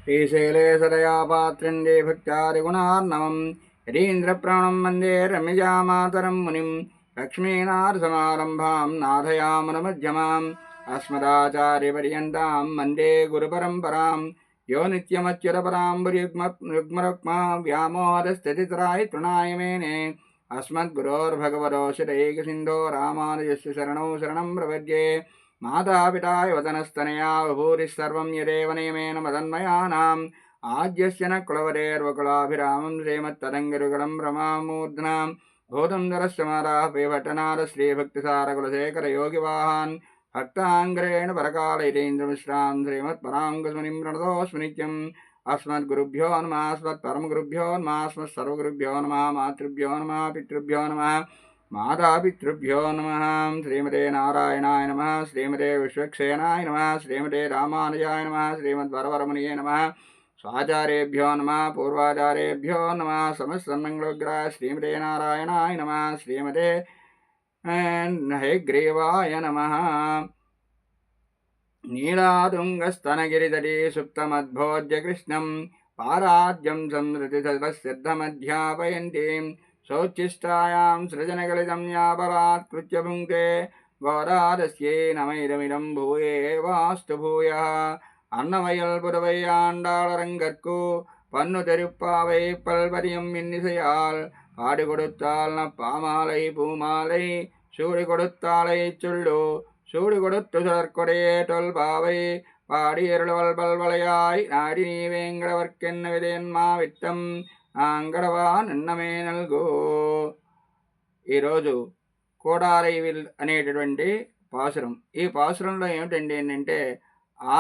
श्रीशैले सदया पात्रन्दे भक्त्यादिगुणार्णवम् यतीन्द्रप्राणं वन्दे रम्यजामातरं मुनिं लक्ष्मीनाथसमारम्भां नाथयामनमध्यमाम् अस्मदाचार्यपर्यन्तां वन्दे गुरुपरम्परां यो नित्यमच्युतपराम्बुरुग्मरुक्मा व्यामोहदस्थितितराय तृणाय मेने अस्मद्गुरोर्भगवतो श्रीकसिन्धो रामानुजस्य शरणौ शरणं प्रपद्ये मातापिताय वदनस्तनया विभूरिस्सर्वं यदेव नियमेन मदन्मयानाम् आद्यस्य न कुलवरेर्वकुलाभिरामं श्रीमत्तदङ्गिरुगलं रमामूर्ध्नां भूतं दरस्य मारापेभट्टनाथ श्रीभक्तिसारकुलशेखरयोगिवाहान् भक्ताङ्ग्रेण परकालयितेन्द्रमिश्रां श्रीमत्पराङ्गस्मनिं प्रणतोऽस्मि नित्यम् अस्मद्गुरुभ्यो नमः अस्मत्परमगुरुभ्यो नमः अस्मत्सर्वगुरुभ्यो नमः मातृभ्यो नमः पितृभ्यो नमः मातापितृभ्यो नमः। श्रीमते नारायणाय नमः, श्रीमते विश्वक्सेनाय नमः, श्रीमते रामानुजाय नमः, श्रीमद्वरवरमुनिये नमः, स्वाचार्येभ्यो नमः, पूर्वाचार्येभ्यो नमः, समस्तमङ्गलग्राय श्रीमते नारायणाय नमः, श्रीमते हयग्रीवाय नमः। नीलातुङ्गस्तनगिरितटे सुप्तमद्भोज्य कृष्णं पाराद्यं संसृतिसदसिद्धमध्यापयन्तीं शौचिष्टायां सृजनगलितं यापरात्कृत्य भुङ्क्ते गौरादस्यै नमैदमिदं भूये वास्तु भूयः अन्नमयल् पुरवैयाण्डाळरङ्गर्कु पन्नु तेरुप्पाவை பல்வரியம் இன்னிசையால் பாடு கொடுத்தால் பாமாலை பூமாலை சூடி கொடுத்தாலை சொல்லு சூடு கொடுத்து சுடற்கொடையே தொல்பாவை பாடியருளவல் பல்வளையாய் நாடி நீ வேங்கடவர்க்கென்ன విధేన్మా విట్టం ఆంగడవా నిన్నమే నల్గో. ఈరోజు కోడారైవిల్ అనేటటువంటి పాసురం. ఈ పాసురంలో ఏమిటండి ఏంటంటే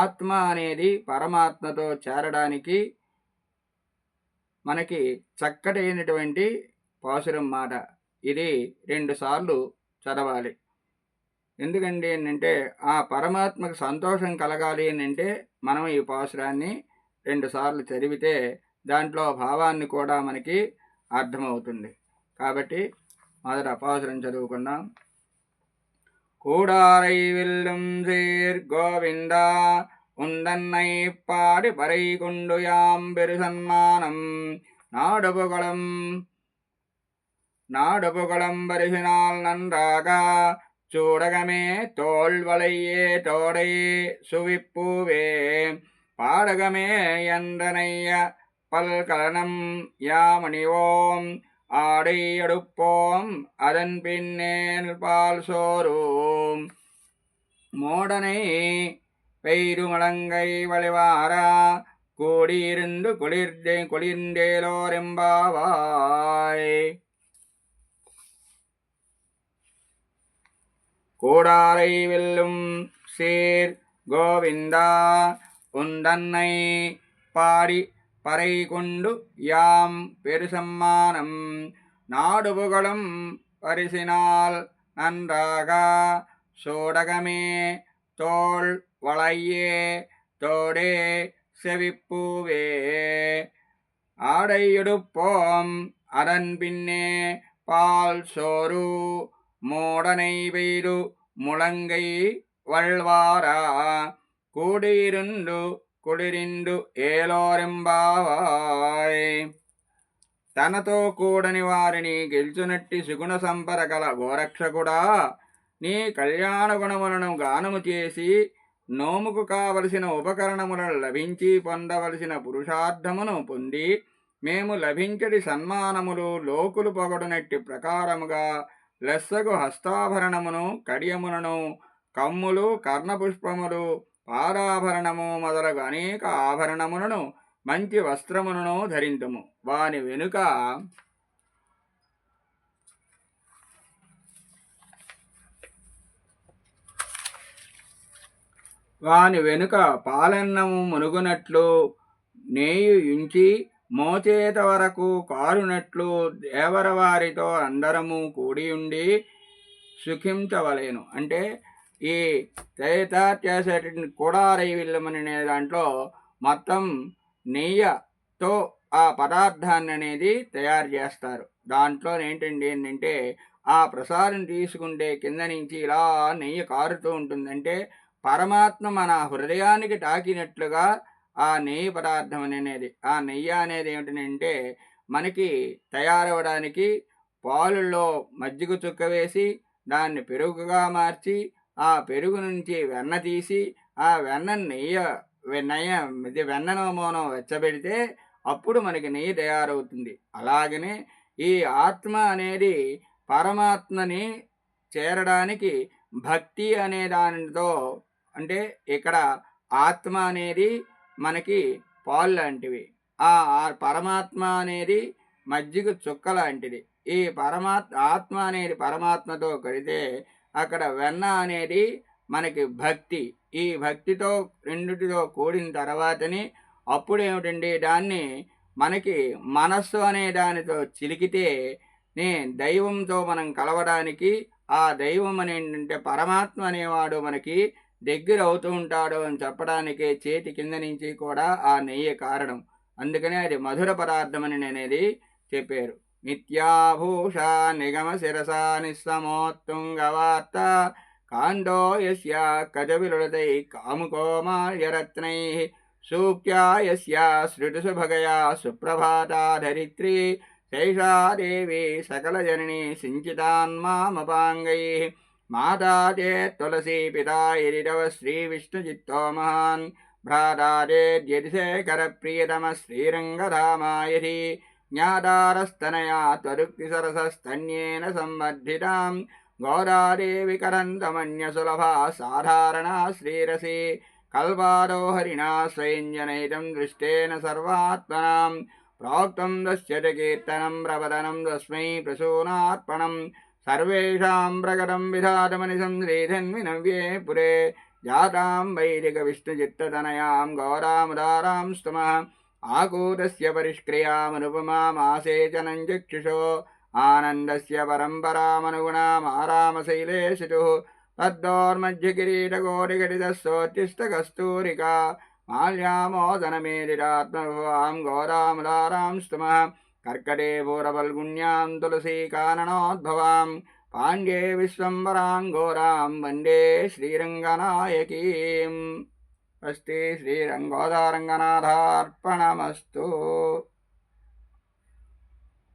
ఆత్మ అనేది పరమాత్మతో చేరడానికి మనకి చక్కటైనటువంటి పాసురం మాట. ఇది 2 సార్లు చదవాలి. ఎందుకండి అంటే ఆ పరమాత్మకు సంతోషం కలగాలి అంటే మనం ఈ పాసురాన్ని 2 సార్లు చదివితే దాంట్లో భావాన్ని కూడా మనకి అర్థమవుతుంది. కాబట్టి మొదట పాసురం చదువుకుందాం. கூடாரை வில்லும் சீர் கோவிந்தா உந்தன்னை பாடி பறை கொண்டு யாம் பெரு சன்மானம் நாடுபுகழம் பரிசினால் நன்றாக சூடகமே தோல்வளையே தோடை சுவிப்பூவே பாடகமே என்றனைய பல்கலனம் யாமணிவோம் ஆடை எடுப்போம் அதன் பின்னேல் பால் சோறும் மோடனை பெய்துமலங்கை வழிவாரா கூடியிருந்து குளிர்ந்தேலோரெம்பாவாய். கூடாரை வெல்லும் சீர் கோவிந்தா உந்தன்னை பாடி பறை கொண்டு யாம் பெரு சம்மானம் நாடுபுகழும் பரிசினால் நன்றாக சோடகமே தோள் வளையே தோடே செவிப்பூவே ஆடையெடுப்போம் அதன் பின்னே பால் சோறு மோடனை பெய்து முழங்கை வள்வாரா కూడిరుండు కుడిరిండు ఏలోరెంబావాయ్. తనతో కూడని వారిని గెలుచునట్టి సుగుణ సంపద కల గోరక్షకుడా, నీ కళ్యాణ గుణములను గానము చేసి నోముకు కావలసిన ఉపకరణములను లభించి పొందవలసిన పురుషార్థమును పొంది మేము లభించడి సన్మానములు లోకులు పొగడునట్టి ప్రకారముగా లెస్సగు హస్తాభరణమును కడియములను కమ్ములు కర్ణపుష్పములు పాదాభరణము మొదలగు అనేక ఆభరణములను మంచి వస్త్రములను ధరింతుము. వాని వెనుక పాలన్నము మునుగునట్లు నేయు యుంచి మోచేత వరకు కారునట్లు దేవరవారితో అందరము కూడియుండి సుఖించవలేను. అంటే ఈ చేసేటువంటి కూడారై విల్లమనే దాంట్లో మొత్తం నెయ్యితో ఆ పదార్థాన్ని అనేది తయారు చేస్తారు. దాంట్లో ఏంటంటే ఆ ప్రసాదం తీసుకుంటే కింద నుంచి ఇలా నెయ్యి కారుతూ ఉంటుందంటే పరమాత్మ మన హృదయానికి తాకినట్లుగా ఆ నెయ్యి పదార్థం అనేది. ఆ నెయ్యి అనేది ఏమిటంటే మనకి తయారవ్వడానికి పాలుల్లో మజ్జిగ చుక్క వేసి దాన్ని పెరుగుగా మార్చి ఆ పెరుగు నుంచి వెన్న తీసి ఆ వెన్నని వెన్నను మనం వెచ్చబెడితే అప్పుడు మనకి నెయ్యి తయారవుతుంది. అలాగనే ఈ ఆత్మ అనేది పరమాత్మని చేరడానికి భక్తి అనే దానితో, అంటే ఇక్కడ ఆత్మ అనేది మనకి పాలు లాంటివి. ఆ పరమాత్మ అనేది మజ్జిగ చుక్క లాంటిది. ఈ ఆత్మ అనేది పరమాత్మతో కలితే అక్కడ వెన్న అనేది మనకి భక్తి. ఈ భక్తితో రెండిటితో కూడిన తర్వాతని అప్పుడేమిటండి దాన్ని మనకి మనస్సు అనే దానితో చిలికితే దైవంతో మనం కలవడానికి ఆ దైవం అనేంటంటే పరమాత్మ అనేవాడు మనకి దగ్గర అవుతూ ఉంటాడు అని చెప్పడానికి చేతి కింద నుంచి కూడా ఆ నెయ్యి కారణం. అందుకనే అది మధుర పదార్థం అని అనేది చెప్పారు. నిత్యాభూష నిగమ శిరస నిస్సమోత్తుంగవార్త కాండో యస్య కజవిలుడతై కాముకోమార్యరత్నై సూక్త్యా యస్య శృతిసు భగయా సుప్రభాతా ధరిత్రీ శైషా దేవి సకలజననీ సించితాన్మామపాంగై మాతా తే తులసీ పితా ఇరిడవ శ్రీవిష్ణుచిత్తో మహాన్ భ్రాతా చేద్యతిశేఖర ప్రియతమ శ్రీరంగధామాయధి జ్ఞాతారస్తనయా త్వరుక్తిసరసస్తన్యేన సంవర్ధితాం గోదాదేవి కరంతమన్యసులభా సాధారణా శ్రీరసి కల్పాదో హరిణా స్వయంజనైతం దృష్టేన సర్వాత్మనాం ప్రోక్తం దశ్యత కీర్తనం ప్రవదనం తస్మై ప్రసూనార్పణం సర్వేషాం ప్రకటం విధాతమనిశం శ్రీధన్వినవ్యే పురే జాతాం వైదిక విష్ణుచిత్తతనయాం గౌరాముదారాం స్తమః ఆకూతస్య పరిష్క్రియామనుపమామాసేచనం చక్షుషో ఆనందస్య పరంపరామనుగుణామారామశైలేశితుః తద్దోర్మధ్యకిరీటకోటిఘటితస్సోత్తిష్టకస్తూరికా మాల్యామోదనమేదిరాత్మభువాం గౌరాముదారాం స్తమః కర్కటే పూరఫల్గుణ్యాం తులసీకాననోద్భవాం పాండ్యే విశ్వంబరాం ఘోరాం వందే శ్రీరంగనాయకీం. స్వస్తి శ్రీరంగోదారంగనాథార్పణమస్తు.